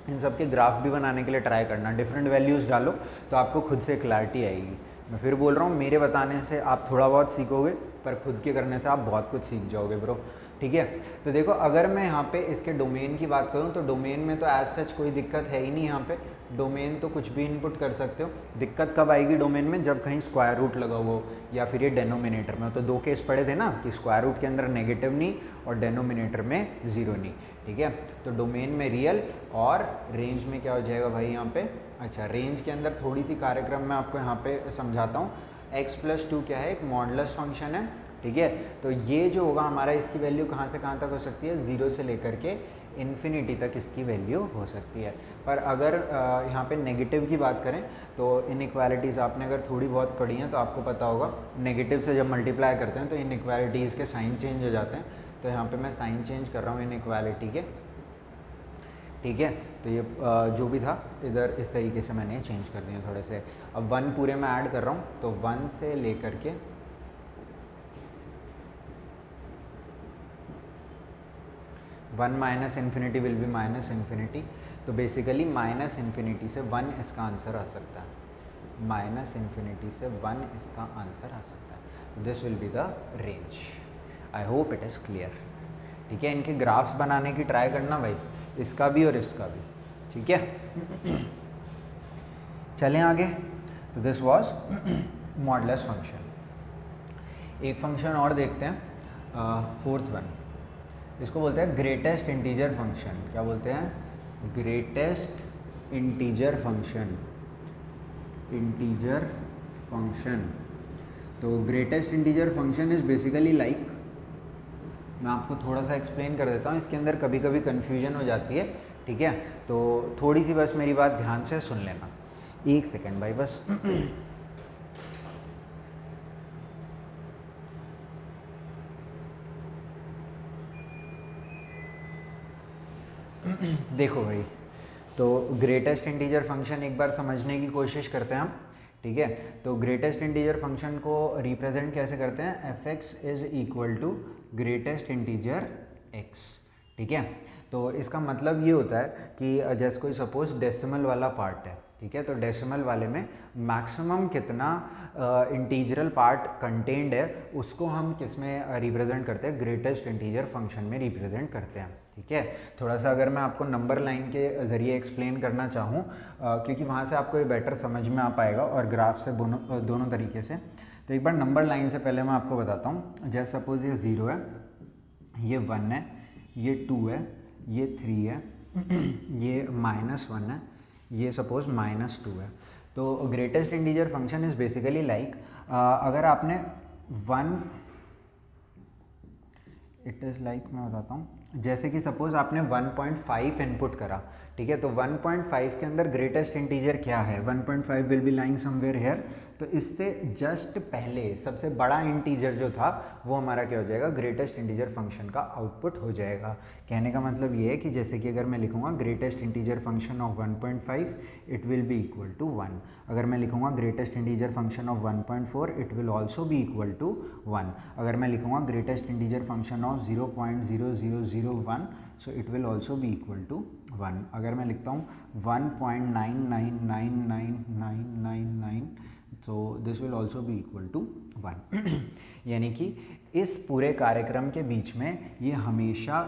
इन सब के ग्राफ भी बनाने के लिए ट्राई करना, डिफरेंट वैल्यूज़ डालो तो आपको खुद से क्लैरिटी आएगी। मैं फिर बोल रहा हूँ, मेरे बताने से आप थोड़ा बहुत सीखोगे, पर खुद के करने से आप बहुत कुछ सीख जाओगे ब्रो। ठीक है। तो देखो, अगर मैं यहाँ पे इसके डोमेन की बात करूँ तो डोमेन में तो एज सच कोई दिक्कत है ही नहीं। यहाँ पे डोमेन तो कुछ भी इनपुट कर सकते हो। दिक्कत कब आएगी डोमेन में, जब कहीं स्क्वायर रूट लगा हुआ हो या फिर ये डेनोमिनेटर में। तो 2 केस पढ़े थे ना, कि स्क्वायर रूट के अंदर नेगेटिव नहीं और डेनोमिनेटर में 0 नहीं। ठीक है। तो डोमेन में रियल, और रेंज में क्या हो जाएगा भाई यहाँ पे, अच्छा रेंज के अंदर थोड़ी सी कार्यक्रम मैं आपको यहाँ पे समझाता हूँ। x + 2 क्या है, एक मॉडुलस फंक्शन है। ठीक है। तो ये जो होगा हमारा, इसकी वैल्यू कहाँ से कहाँ तक हो सकती है, 0 से लेकर के इन्फिनिटी तक इसकी वैल्यू हो सकती है। पर अगर यहाँ पे नेगेटिव की बात करें तो इनइक्वालिटीज़ आपने अगर थोड़ी बहुत पढ़ी हैं तो आपको पता होगा, नेगेटिव से जब मल्टीप्लाई करते हैं तो इनइक्वालिटीज़ के साइन चेंज हो जाते हैं। तो यहाँ पे मैं साइन चेंज कर रहा हूँ इनइक्वालिटी के। ठीक है। तो ये जो भी था इधर इस तरीके से मैंने चेंज कर दिया थोड़े से। अब 1 पूरे में ऐड कर रहा हूँ, तो 1 से लेकर के 1 - इन्फिनिटी विल बी -इन्फिनिटी। तो बेसिकली -इन्फिनिटी से 1 इसका आंसर आ सकता है, -इन्फिनिटी से 1 इसका आंसर आ सकता है। This will be the range. I hope it is clear. ठीक है। इनके ग्राफ्स बनाने की ट्राई करना भाई, इसका भी और इसका भी। ठीक है। चलें आगे। तो दिस वाज मॉडुलस फंक्शन। एक फंक्शन और देखते हैं, 4th वन। इसको बोलते हैं ग्रेटेस्ट इंटीजर फंक्शन। क्या बोलते हैं, greatest integer function. Integer function. तो greatest integer function is basically like, मैं आपको थोड़ा सा एक्सप्लेन कर देता हूँ, इसके अंदर कभी कभी कन्फ्यूजन हो जाती है। ठीक है। तो थोड़ी सी बस मेरी बात ध्यान से सुन लेना, 1 सेकेंड भाई बस। देखो भाई, तो ग्रेटेस्ट इंटीजर फंक्शन एक बार समझने की कोशिश करते हैं हम। ठीक है। तो ग्रेटेस्ट इंटीजर फंक्शन को रिप्रेजेंट कैसे करते हैं, f(x) = ग्रेटेस्ट इंटीजर x। ठीक है। तो इसका मतलब ये होता है कि जैसे कोई सपोज डेसिमल वाला पार्ट है, ठीक है, तो डेसिमल वाले में मैक्सिमम कितना इंटीजरल पार्ट कंटेंड है, उसको हम किस में रिप्रेजेंट करते हैं, ग्रेटेस्ट इंटीजर फंक्शन में रिप्रेजेंट करते हैं। ठीक है। थोड़ा सा अगर मैं आपको नंबर लाइन के ज़रिए एक्सप्लेन करना चाहूँ, क्योंकि वहाँ से आपको ये बेटर समझ में आ पाएगा, और ग्राफ से दोनों तरीके से। तो एक बार नंबर लाइन से पहले मैं आपको बताता हूँ। जैसे सपोज ये 0 है, ये 1 है, ये 2 है, ये 3 है, ये -1 है, ये सपोज -2 है। तो greatest integer function is basically like, अगर आपने वन, इट इज़ लाइक, मैं बताता हूँ, जैसे कि सपोज आपने 1.5 इनपुट करा, ठीक है, तो 1.5 के अंदर ग्रेटेस्ट इंटीजर क्या है, 1.5 will be lying somewhere here, तो इससे जस्ट पहले सबसे बड़ा इंटीजर जो था वो हमारा क्या हो जाएगा, ग्रेटेस्ट इंटीजर फंक्शन का आउटपुट हो जाएगा। कहने का मतलब ये है कि जैसे कि अगर मैं लिखूँगा greatest integer function of 1.5 it will be equal to 1, अगर मैं लिखूँगा greatest integer function of 1.4 it will also be equal to 1, अगर मैं लिखूँगा greatest integer function of 0.0001 so it will also be equal to 1, अगर मैं लिखता हूँ 1.99999999 तो this will also be equal to 1 यानी कि इस पूरे कार्यक्रम के बीच में ये हमेशा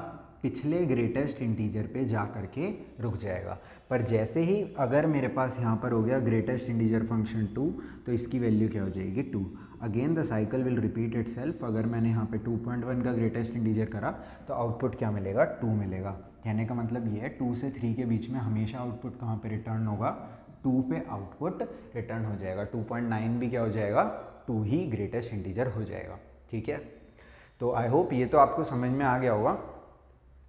पिछले ग्रेटेस्ट इंटीजर पे जा कर के रुक जाएगा। पर जैसे ही अगर मेरे पास यहाँ पर हो गया ग्रेटेस्ट इंटीजर फंक्शन 2 तो इसकी वैल्यू क्या हो जाएगी 2, again the cycle will repeat itself. अगर मैंने यहाँ पे 2.1 का ग्रेटेस्ट इंटीजर करा तो आउटपुट क्या मिलेगा, 2 मिलेगा। कहने का मतलब ये है 2 से 3 के बीच में हमेशा आउटपुट कहाँ पे रिटर्न होगा, 2 पे आउटपुट रिटर्न हो जाएगा। 2.9 भी क्या हो जाएगा, 2 ही ग्रेटेस्ट इंटीजर हो जाएगा। ठीक है, तो आई होप ये तो आपको समझ में आ गया होगा।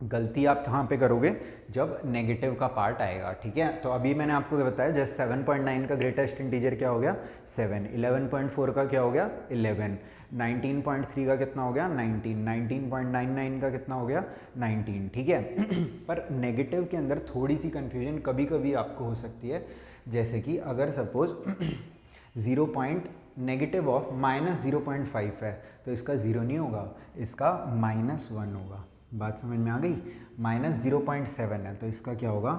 गलती आप कहाँ पे करोगे, जब नेगेटिव का पार्ट आएगा। ठीक है, तो अभी मैंने आपको क्या बताया, जस्ट 7.9 का ग्रेटेस्ट इंटीजर क्या हो गया 7, 11.4 का क्या हो गया 11, 19.3 का कितना हो गया 19, 19.99 का कितना हो गया 19। ठीक है पर नेगेटिव के अंदर थोड़ी सी कन्फ्यूजन कभी कभी आपको हो सकती है, जैसे कि अगर सपोज 0 पॉइंट नेगेटिव ऑफ -0.5 है तो इसका 0 नहीं होगा, इसका -1 होगा। बात समझ में आ गई। -0.7 है तो इसका क्या होगा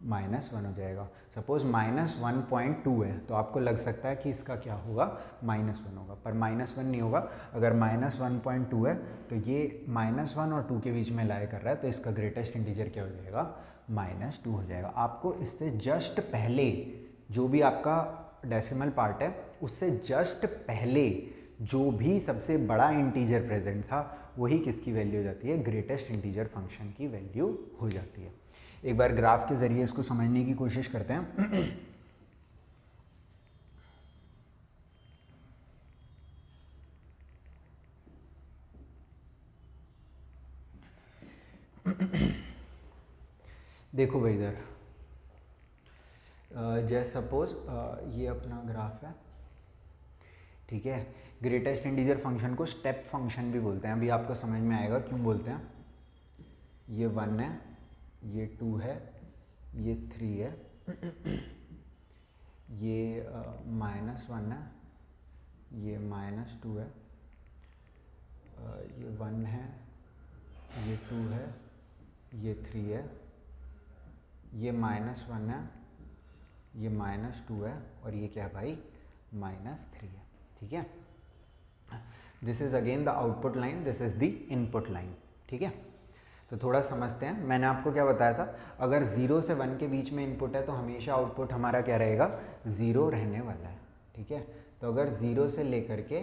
-1 हो जाएगा। सपोज -1.2 है तो आपको लग सकता है कि इसका क्या होगा -1 होगा, पर -1 नहीं होगा। अगर -1.2 है तो ये -1 और 2 के बीच में लाया कर रहा है तो इसका ग्रेटेस्ट इंटीजर क्या हो जाएगा -2 हो जाएगा। आपको इससे जस्ट पहले जो भी आपका डेसिमल पार्ट है उससे जस्ट पहले जो भी सबसे बड़ा इंटीजर प्रेजेंट था वही किसकी वैल्यू हो जाती है, ग्रेटेस्ट इंटीजर फंक्शन की वैल्यू हो जाती है। एक बार ग्राफ के ज़रिए इसको समझने की कोशिश करते हैं। देखो भाई इधर जैसे सपोज ये अपना ग्राफ है, ठीक है। ग्रेटेस्ट इंटीजर फंक्शन को स्टेप फंक्शन भी बोलते हैं, अभी आपको समझ में आएगा क्यों बोलते हैं। ये 1 है, ये 2 है, ये 3 है, ये -1 है, ये -2 है, ये 1 है, ये 2 है, ये 3 है, ये -1 है, ये -2 है और ये क्या है भाई -3 है। ठीक है, this is again the output line, this is the input line. ठीक है, तो थोड़ा समझते हैं। मैंने आपको क्या बताया था, अगर 0 से 1 के बीच में इनपुट है तो हमेशा आउटपुट हमारा क्या रहेगा 0 रहने वाला है। ठीक है, तो अगर 0 से लेकर के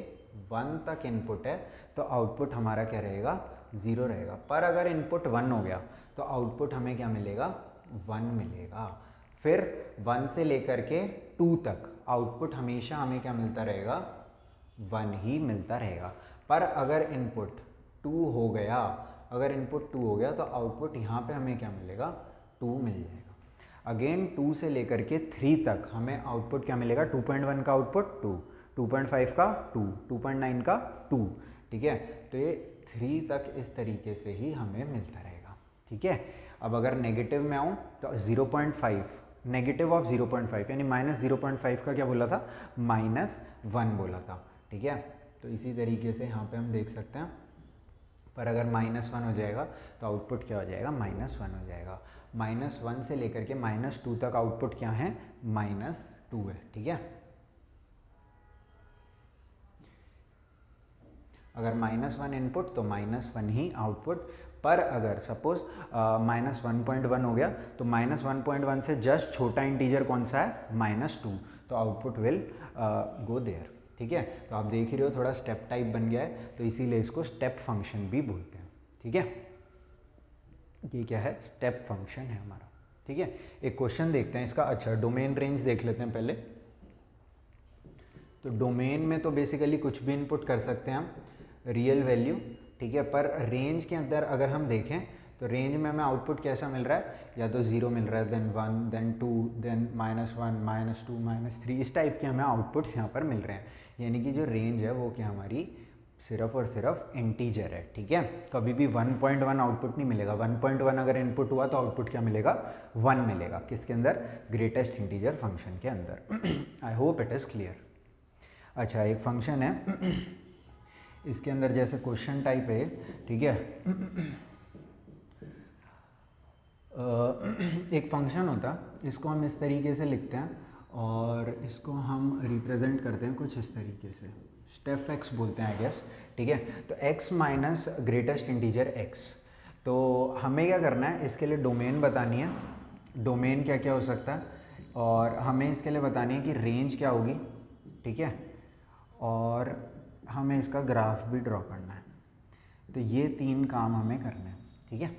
1 तक इनपुट है तो आउटपुट हमारा क्या रहेगा 0 रहेगा। पर अगर इनपुट 1 हो गया तो आउटपुट हमें क्या मिलेगा 1 मिलेगा। फिर 1 से लेकर के 2 तक आउटपुट हमेशा हमें क्या मिलता रहेगा 1 ही मिलता रहेगा। पर अगर इनपुट 2 हो गया, अगर इनपुट 2 हो गया तो आउटपुट यहाँ पे हमें क्या मिलेगा 2 मिल जाएगा। अगेन 2 से लेकर के 3 तक हमें आउटपुट क्या मिलेगा, 2.1 का आउटपुट 2, 2.5 का 2, 2.9 का 2। ठीक है, तो ये 3 तक इस तरीके से ही हमें मिलता रहेगा। ठीक है, अब अगर नेगेटिव में आऊँ तो 0.5 नेगेटिव ऑफ 0.5 यानी -0.5 का क्या बोला था -1 बोला था। ठीक है, तो इसी तरीके से यहाँ पे हम देख सकते हैं। पर अगर -1 हो जाएगा तो आउटपुट क्या हो जाएगा -1 हो जाएगा। -1 से लेकर के -2 तक आउटपुट क्या है -2 है। ठीक है, अगर -1 इनपुट तो -1 ही आउटपुट। पर अगर सपोज -1.1 हो गया तो -1.1 से जस्ट छोटा इंटीजर कौन सा है -2, तो आउटपुट विल गो देयर। ठीक है, तो आप देख ही रहे हो थोड़ा स्टेप टाइप बन गया है, तो इसीलिए इसको स्टेप फंक्शन भी बोलते हैं। ठीक है, ये क्या है स्टेप फंक्शन है हमारा। ठीक है, एक क्वेश्चन देखते हैं इसका। अच्छा, डोमेन रेंज देख लेते हैं पहले। तो तो डोमेन में तो बेसिकली कुछ भी इनपुट कर सकते हैं हम, रियल वैल्यू, ठीक है। पर रेंज के अंदर अगर हम देखें तो रेंज में हमें आउटपुट कैसा मिल रहा है, या तो 0 मिल रहा है, देन 1, देन 2, देन -1, -2, -3, इस टाइप के हमें आउटपुट्स यहाँ पर मिल रहे हैं। यानी कि जो रेंज है वो क्या हमारी सिर्फ और सिर्फ इंटीजर है, ठीक है। कभी भी 1.1 आउटपुट नहीं मिलेगा। 1.1 अगर इनपुट हुआ तो आउटपुट क्या मिलेगा, 1 मिलेगा। किसके अंदर, ग्रेटेस्ट इंटीजर फंक्शन के अंदर। आई होप इट इज़ क्लियर। अच्छा, एक फंक्शन है इसके अंदर जैसे क्वेश्चन टाइप है, ठीक है। एक फंक्शन होता, इसको हम इस तरीके से लिखते हैं और इसको हम रिप्रेजेंट करते हैं कुछ इस तरीके से, स्टेप एक्स बोलते हैं आई गेस, ठीक है। तो x minus greatest integer x। तो हमें क्या करना है, इसके लिए डोमेन बतानी है, डोमेन क्या क्या हो सकता है, और हमें इसके लिए बतानी है कि रेंज क्या होगी, ठीक है, और हमें इसका ग्राफ भी ड्रॉ करना है। तो ये 3 काम हमें करने हैं, ठीक है।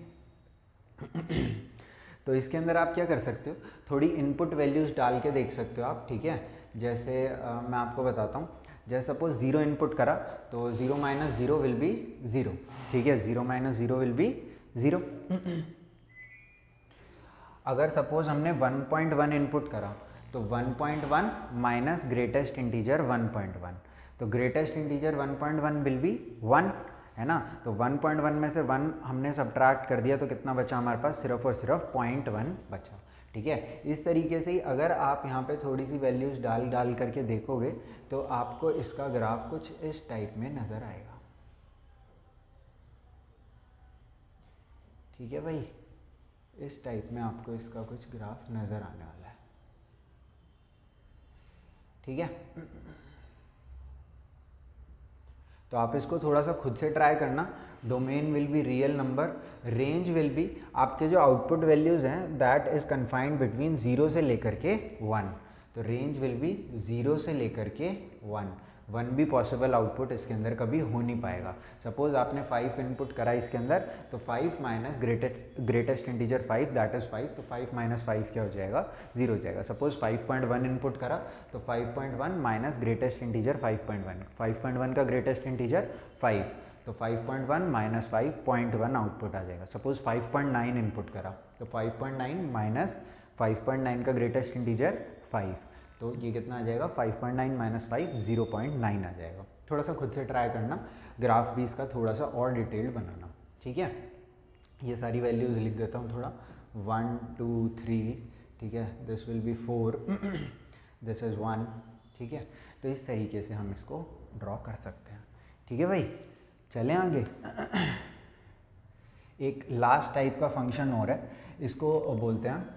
तो इसके अंदर आप क्या कर सकते हो, थोड़ी इनपुट वैल्यूज़ डाल के देख सकते हो आप, ठीक है। जैसे मैं आपको बताता हूँ, जैसे सपोज 0 इनपुट करा तो 0 - 0 विल बी 0, ठीक है। 0 - 0 विल बी 0। अगर सपोज हमने 1.1 इनपुट करा तो 1.1 माइनस ग्रेटेस्ट इंटीजर 1.1, तो ग्रेटेस्ट इंटीजर 1.1 विल बी 1, है ना। तो 1.1 में से 1 हमने सब्ट्रैक्ट कर दिया तो कितना बचा हमारे पास, सिर्फ और सिर्फ 0.1 बचा, ठीक है। इस तरीके से ही अगर आप यहाँ पे थोड़ी सी वैल्यूज़ डाल करके देखोगे तो आपको इसका ग्राफ कुछ इस टाइप में नज़र आएगा, ठीक है भाई। इस टाइप में आपको इसका कुछ ग्राफ नज़र आने वाला है, ठीक है। तो आप इसको थोड़ा सा खुद से ट्राई करना। Domain will be real number, range will be, आपके जो आउटपुट वैल्यूज़ हैं दैट इज़ कन्फाइंड बिटवीन 0 से लेकर के 1। तो रेंज विल बी 0 से लेकर के 1 भी पॉसिबल आउटपुट इसके अंदर कभी हो नहीं पाएगा। सपोज आपने 5 इनपुट करा इसके अंदर, तो 5 minus greatest integer 5 that is 5, तो 5 - 5 क्या हो जाएगा, 0 हो जाएगा। सपोज 5.1 इनपुट करा तो 5.1 माइनस ग्रेटेस्ट इंटीजर 5.1, 5.1 का ग्रेटेस्ट इंटीजर 5, तो 5.1 माइनस 5.1 आउटपुट आ जाएगा। सपोज 5.9 इनपुट करा तो 5.9 माइनस 5.9 का ग्रेटेस्ट इंटीजर 5, तो ये कितना आ जाएगा, 5.9 माइनस 5 0.9 आ जाएगा। थोड़ा सा खुद से ट्राई करना, ग्राफ भी इसका थोड़ा सा और डिटेल्ड बनाना, ठीक है। ये सारी वैल्यूज़ लिख देता हूँ थोड़ा, 1 2 3, ठीक है, this will be 4, this is 1, ठीक है। तो इस तरीके से हम इसको ड्रॉ कर सकते हैं, ठीक है भाई। चलें आगे। एक लास्ट टाइप का फंक्शन और है, इसको बोलते हैं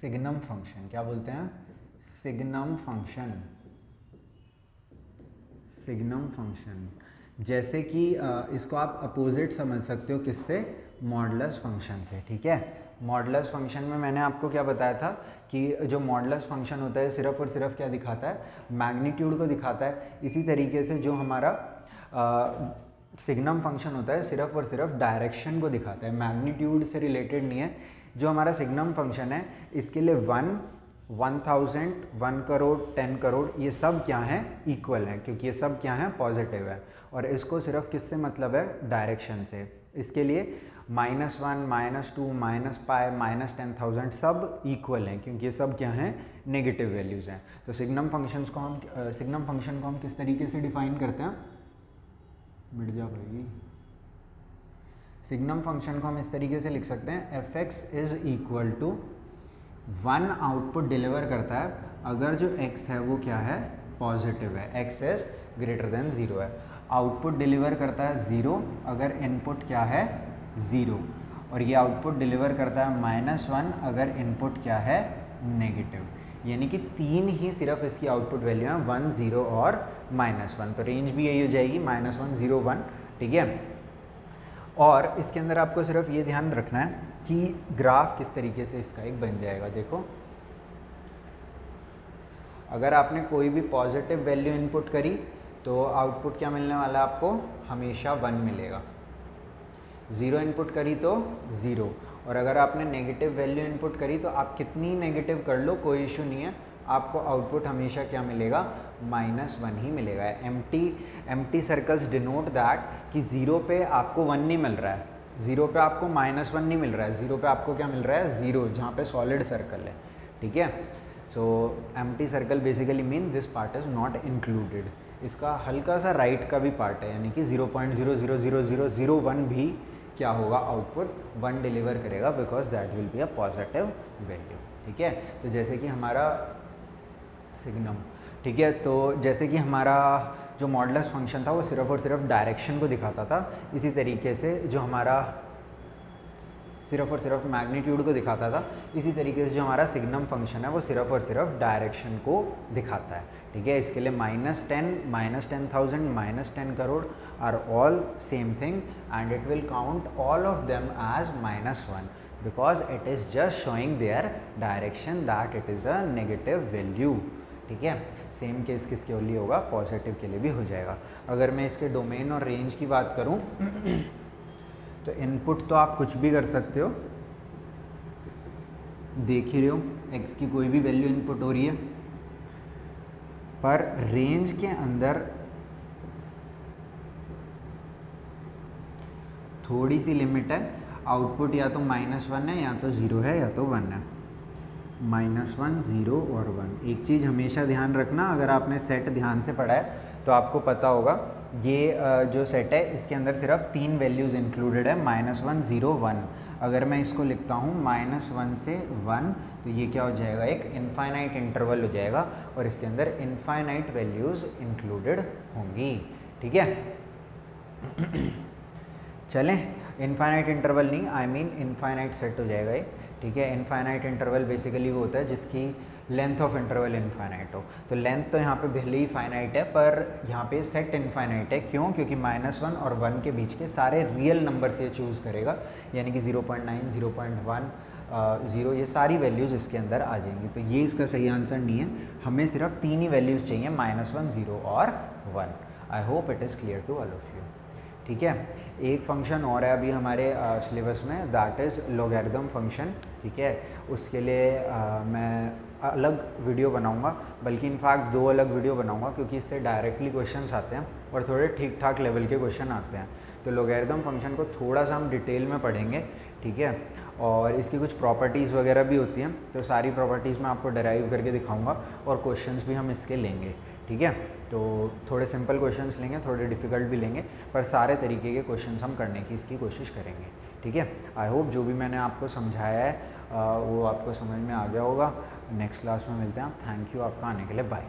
सिग्नम फंक्शन। क्या बोलते हैं, सिग्नम फंक्शन। सिग्नम फंक्शन जैसे कि इसको आप अपोजिट समझ सकते हो, किससे, मॉडुलस फंक्शन से, ठीक है। मॉडुलस फंक्शन में मैंने आपको क्या बताया था कि जो मॉडुलस फंक्शन होता है सिर्फ और सिर्फ क्या दिखाता है, मैग्नीट्यूड को दिखाता है। इसी तरीके से जो हमारा सिग्नम फंक्शन होता है सिर्फ और सिर्फ डायरेक्शन को दिखाता है, मैग्नीट्यूड से रिलेटेड नहीं है। जो हमारा सिग्नम फंक्शन है इसके लिए 1, 1000, 1 करोड़, 10 करोड़, ये सब क्या हैं, इक्वल हैं, क्योंकि ये सब क्या हैं, पॉजिटिव है। और इसको सिर्फ किससे मतलब है, डायरेक्शन से। इसके लिए -1, -2, -π, -10,000 सब इक्वल हैं, क्योंकि ये सब क्या हैं, नेगेटिव वैल्यूज़ हैं। तो सिग्नम फंक्शन को हम किस तरीके से डिफाइन करते हैं, मिट जा भाई। सिग्नम फंक्शन को हम इस तरीके से लिख सकते हैं, f(x) is equal to 1 output deliver करता है अगर जो x है वो क्या है, पॉजिटिव है, x इज ग्रेटर देन 0 है। आउटपुट डिलीवर करता है 0 अगर इनपुट क्या है, 0, और ये आउटपुट डिलीवर करता है -1 अगर इनपुट क्या है, नेगेटिव। यानी कि 3 ही सिर्फ इसकी आउटपुट वैल्यू है, 1, 0 और -1। तो रेंज भी यही हो जाएगी, -1, 0, 1, ठीक है। और इसके अंदर आपको सिर्फ ये ध्यान रखना है कि ग्राफ किस तरीके से इसका एक बन जाएगा। देखो, अगर आपने कोई भी पॉजिटिव वैल्यू इनपुट करी तो आउटपुट क्या मिलने वाला है आपको, हमेशा 1 मिलेगा। 0 इनपुट करी तो 0, और अगर आपने नेगेटिव वैल्यू इनपुट करी तो आप कितनी नेगेटिव कर लो कोई इशू नहीं है, आपको आउटपुट हमेशा क्या मिलेगा, -1 ही मिलेगा। एम्प्टी सर्कल्स डिनोट दैट कि 0 पे आपको 1 नहीं मिल रहा है, 0 पे आपको -1 नहीं मिल रहा है, 0 पे आपको क्या मिल रहा है 0, जहाँ पे सॉलिड सर्कल है, ठीक है। सो empty circle basically mean this part is not included. इसका हल्का सा राइट का भी पार्ट है, यानी कि 0.0000001 भी क्या होगा, आउटपुट 1 डिलीवर करेगा, because that will be a positive value, ठीक है। तो जैसे कि हमारा सिग्नम, ठीक है, तो जैसे कि हमारा जो मॉडुलस फंक्शन था वो सिर्फ और सिर्फ डायरेक्शन को दिखाता था, इसी तरीके से जो हमारा सिर्फ और सिर्फ मैग्नीट्यूड को दिखाता था, इसी तरीके से जो हमारा सिग्नम फंक्शन है वो सिर्फ और सिर्फ डायरेक्शन को दिखाता है, ठीक है। इसके लिए -10, -10,000, -10 crore are all same thing and it will count all of them as -1 because it is just showing their direction that it is a negative value, ठीक है। सेम केस किसके लिए होगा, पॉजिटिव के लिए भी हो जाएगा। अगर मैं इसके डोमेन और रेंज की बात करूं तो इनपुट तो आप कुछ भी कर सकते हो, देख ही रहे हो x की कोई भी वैल्यू इनपुट हो रही है, पर रेंज के अंदर थोड़ी सी लिमिट है, आउटपुट या तो -1 है या तो 0 है या तो 1 है, -1, 0 और 1। एक चीज़ हमेशा ध्यान रखना, अगर आपने सेट ध्यान से पढ़ा है तो आपको पता होगा ये जो सेट है इसके अंदर सिर्फ 3 वैल्यूज़ इंक्लूडेड है, -1, 0, 1। अगर मैं इसको लिखता हूँ -1 से 1 तो ये क्या हो जाएगा, एक इनफाइनाइट इंटरवल हो जाएगा और इसके अंदर इनफाइनाइट वैल्यूज़ इंक्लूडेड होंगी, ठीक है। चलें, इनफाइनाइट इंटरवल नहीं, आई मीन इनफाइनाइट सेट हो जाएगा ये, ठीक है। इनफाइनाइट इंटरवल बेसिकली वो होता है जिसकी लेंथ ऑफ इंटरवल इनफाइनाइट हो। तो लेंथ तो यहाँ पे भले ही फाइनाइट है, पर यहाँ पे सेट इनफाइनाइट है, क्यों, क्योंकि -1 और 1 के बीच के सारे रियल नंबर से चूज़ करेगा, यानी कि 0.9, 0.1, 0, ये सारी वैल्यूज़ इसके अंदर आ जाएंगी। तो ये इसका सही आंसर नहीं है, हमें सिर्फ 3 ही वैल्यूज़ चाहिए, -1, 0 और 1। I hope it is clear to all of you, ठीक है। एक फंक्शन और है अभी हमारे सिलेबस में, दैट इज़ लॉगरिथम फंक्शन, ठीक है। उसके लिए मैं अलग वीडियो बनाऊंगा, बल्कि इनफैक्ट 2 अलग वीडियो बनाऊंगा, क्योंकि इससे डायरेक्टली क्वेश्चंस आते हैं और थोड़े ठीक ठाक लेवल के क्वेश्चन आते हैं। तो लॉगरिथम फंक्शन को थोड़ा सा हम डिटेल में पढ़ेंगे, ठीक है। और इसकी कुछ प्रॉपर्टीज़ वगैरह भी होती हैं, तो सारी प्रॉपर्टीज़ मैं आपको डेराइव करके दिखाऊंगा और क्वेश्चंस भी हम इसके लेंगे, ठीक है। तो थोड़े सिंपल क्वेश्चंस लेंगे, थोड़े डिफ़िकल्ट भी लेंगे, पर सारे तरीके के क्वेश्चंस हम करने की इसकी कोशिश करेंगे, ठीक है। आई होप जो भी मैंने आपको समझाया है वो आपको समझ में आ गया होगा। नेक्स्ट क्लास में मिलते हैं। थैंक यू आपका आने के लिए, बाय।